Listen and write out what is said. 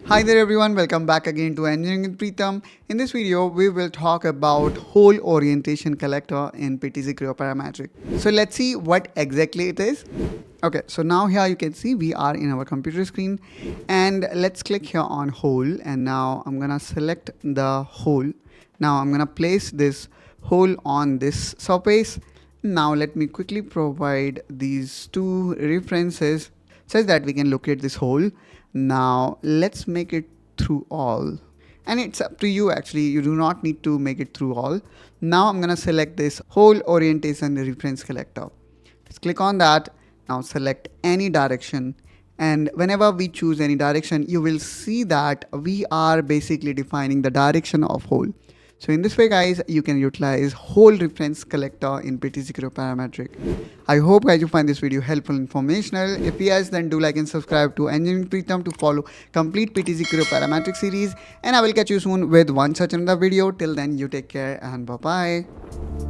Hi there everyone, welcome back again to Engineering with Pritam. In this video, we will talk about hole orientation collector in PTC Creo Parametric. So let's see what exactly it is. Okay, so now here you can see we are in our computer screen and let's click here on hole, and now I'm gonna select the hole. Now I'm gonna place this hole on this surface. Now let me quickly provide these two references such that we can locate this hole. Now let's make it through all, and it's up to you actually, you do not need to make it through all. Now I'm gonna select this hole orientation reference collector. Just click on that. Now select any direction, and whenever we choose any direction, you will see that we are basically defining the direction of hole. So in this way guys, you can utilize hole reference collector in PTC Creo Parametric. I hope guys you find this video helpful, informational. If yes, then do like and subscribe to Engineering Pritam to follow complete PTC Creo Parametric series, and I will catch you soon with one such another video. Till then, you take care and bye bye.